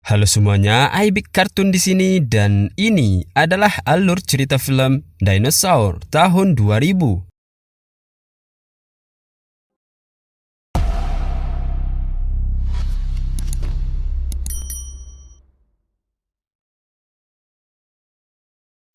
Halo semuanya, Aibik Kartun di sini dan ini adalah alur cerita film Dinosaur tahun 2000.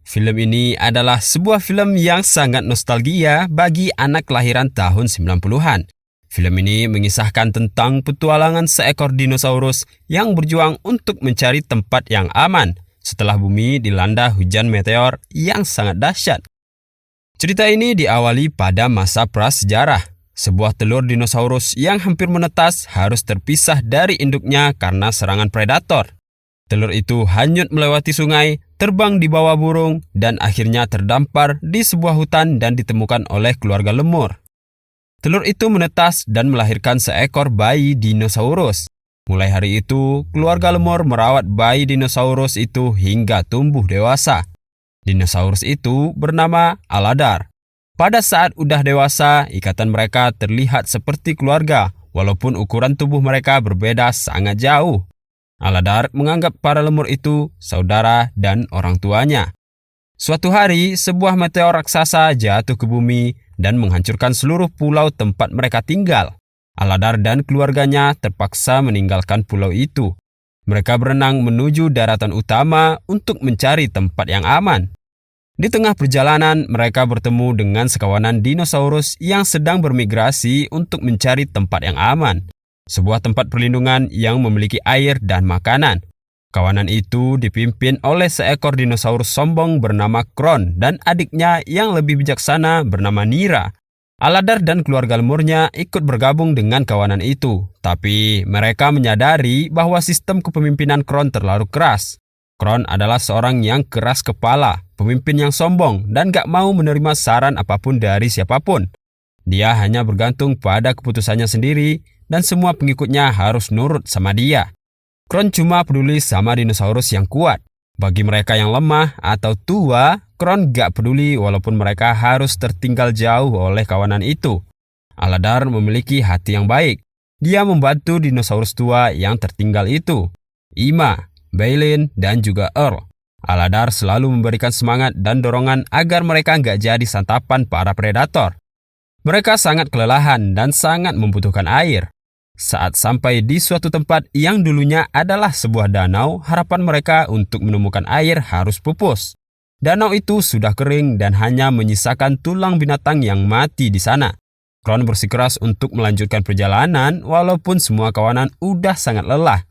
Film ini adalah sebuah film yang sangat nostalgia bagi anak kelahiran tahun 90-an. Film ini mengisahkan tentang petualangan seekor dinosaurus yang berjuang untuk mencari tempat yang aman setelah bumi dilanda hujan meteor yang sangat dahsyat. Cerita ini diawali pada masa prasejarah. Sebuah telur dinosaurus yang hampir menetas harus terpisah dari induknya karena serangan predator. Telur itu hanyut melewati sungai, terbang di bawah burung, dan akhirnya terdampar di sebuah hutan dan ditemukan oleh keluarga lemur. Telur itu menetas dan melahirkan seekor bayi dinosaurus. Mulai hari itu, keluarga lemur merawat bayi dinosaurus itu hingga tumbuh dewasa. Dinosaurus itu bernama Aladar. Pada saat udah dewasa, ikatan mereka terlihat seperti keluarga, walaupun ukuran tubuh mereka berbeda sangat jauh. Aladar menganggap para lemur itu saudara dan orang tuanya. Suatu hari, sebuah meteor raksasa jatuh ke bumi dan menghancurkan seluruh pulau tempat mereka tinggal. Aladar dan keluarganya terpaksa meninggalkan pulau itu. Mereka berenang menuju daratan utama untuk mencari tempat yang aman. Di tengah perjalanan, mereka bertemu dengan sekawanan dinosaurus yang sedang bermigrasi untuk mencari tempat yang aman. Sebuah tempat perlindungan yang memiliki air dan makanan. Kawanan itu dipimpin oleh seekor dinosaurus sombong bernama Kron dan adiknya yang lebih bijaksana bernama Nira. Aladar dan keluarga lemurnya ikut bergabung dengan kawanan itu, tapi mereka menyadari bahwa sistem kepemimpinan Kron terlalu keras. Kron adalah seorang yang keras kepala, pemimpin yang sombong dan gak mau menerima saran apapun dari siapapun. Dia hanya bergantung pada keputusannya sendiri dan semua pengikutnya harus nurut sama dia. Kron cuma peduli sama dinosaurus yang kuat. Bagi mereka yang lemah atau tua, Kron gak peduli walaupun mereka harus tertinggal jauh oleh kawanan itu. Aladar memiliki hati yang baik. Dia membantu dinosaurus tua yang tertinggal itu, Ima, Bailin, dan juga Earl. Aladar selalu memberikan semangat dan dorongan agar mereka gak jadi santapan para predator. Mereka sangat kelelahan dan sangat membutuhkan air. Saat sampai di suatu tempat yang dulunya adalah sebuah danau, harapan mereka untuk menemukan air harus pupus. Danau itu sudah kering dan hanya menyisakan tulang binatang yang mati di sana. Kron bersikeras untuk melanjutkan perjalanan walaupun semua kawanan udah sangat lelah.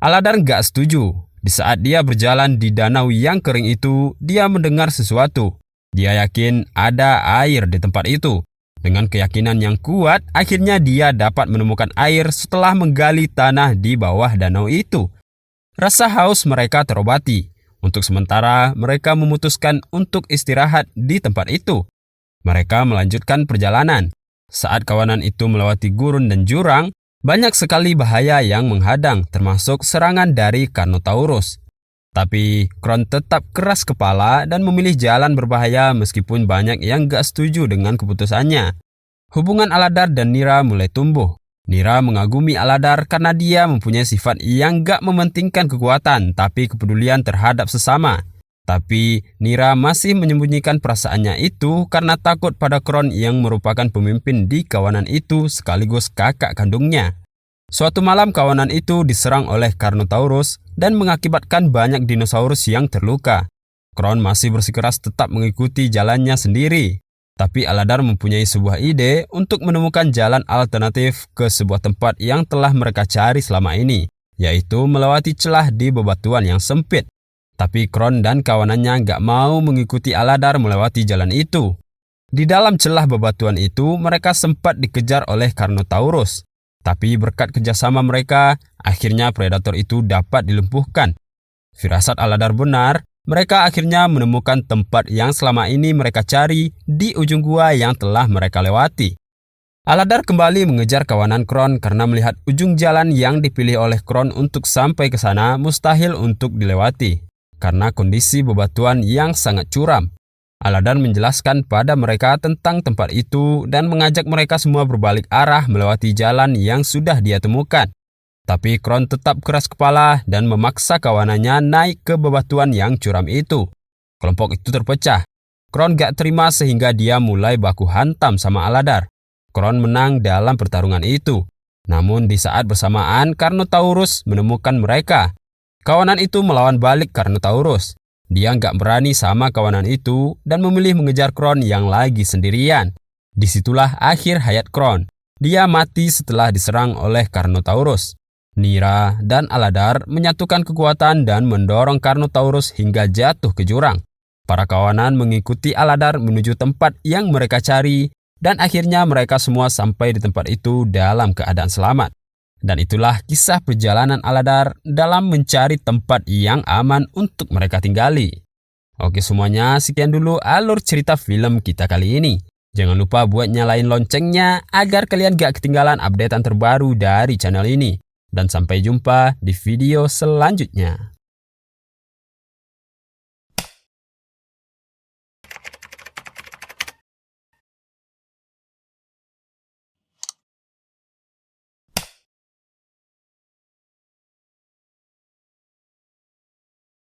Aladar gak setuju. Di saat dia berjalan di danau yang kering itu, dia mendengar sesuatu. Dia yakin ada air di tempat itu. Dengan keyakinan yang kuat, akhirnya dia dapat menemukan air setelah menggali tanah di bawah danau itu. Rasa haus mereka terobati. Untuk sementara, mereka memutuskan untuk istirahat di tempat itu. Mereka melanjutkan perjalanan. Saat kawanan itu melewati gurun dan jurang, banyak sekali bahaya yang menghadang, termasuk serangan dari Carnotaurus. Tapi Kron tetap keras kepala dan memilih jalan berbahaya meskipun banyak yang gak setuju dengan keputusannya. Hubungan Aladar dan Nira mulai tumbuh. Nira mengagumi Aladar karena dia mempunyai sifat yang gak mementingkan kekuatan tapi kepedulian terhadap sesama. Tapi Nira masih menyembunyikan perasaannya itu karena takut pada Kron yang merupakan pemimpin di kawanan itu sekaligus kakak kandungnya. Suatu malam kawanan itu diserang oleh Carnotaurus dan mengakibatkan banyak dinosaurus yang terluka. Kron masih bersikeras tetap mengikuti jalannya sendiri. Tapi Aladar mempunyai sebuah ide untuk menemukan jalan alternatif ke sebuah tempat yang telah mereka cari selama ini, yaitu melewati celah di bebatuan yang sempit. Tapi Kron dan kawanannya gak mau mengikuti Aladar melewati jalan itu. Di dalam celah bebatuan itu, mereka sempat dikejar oleh Carnotaurus. Tapi berkat kerjasama mereka, akhirnya predator itu dapat dilumpuhkan. Firasat Aladar benar, mereka akhirnya menemukan tempat yang selama ini mereka cari di ujung gua yang telah mereka lewati. Aladar kembali mengejar kawanan Kron karena melihat ujung jalan yang dipilih oleh Kron untuk sampai ke sana mustahil untuk dilewati, karena kondisi bebatuan yang sangat curam. Aladar menjelaskan pada mereka tentang tempat itu dan mengajak mereka semua berbalik arah melewati jalan yang sudah dia temukan. Tapi Kron tetap keras kepala dan memaksa kawanannya naik ke bebatuan yang curam itu. Kelompok itu terpecah. Kron gak terima sehingga dia mulai baku hantam sama Aladar. Kron menang dalam pertarungan itu. Namun di saat bersamaan Carnotaurus menemukan mereka. Kawanan itu melawan balik Carnotaurus. Dia gak berani sama kawanan itu dan memilih mengejar Kron yang lagi sendirian. Disitulah akhir hayat Kron. Dia mati setelah diserang oleh Carnotaurus. Nira dan Aladar menyatukan kekuatan dan mendorong Carnotaurus hingga jatuh ke jurang. Para kawanan mengikuti Aladar menuju tempat yang mereka cari dan akhirnya mereka semua sampai di tempat itu dalam keadaan selamat. Dan itulah kisah perjalanan Aladar dalam mencari tempat yang aman untuk mereka tinggali. Oke semuanya, sekian dulu alur cerita film kita kali ini. Jangan lupa buat nyalain loncengnya agar kalian gak ketinggalan updatean terbaru dari channel ini. Dan sampai jumpa di video selanjutnya.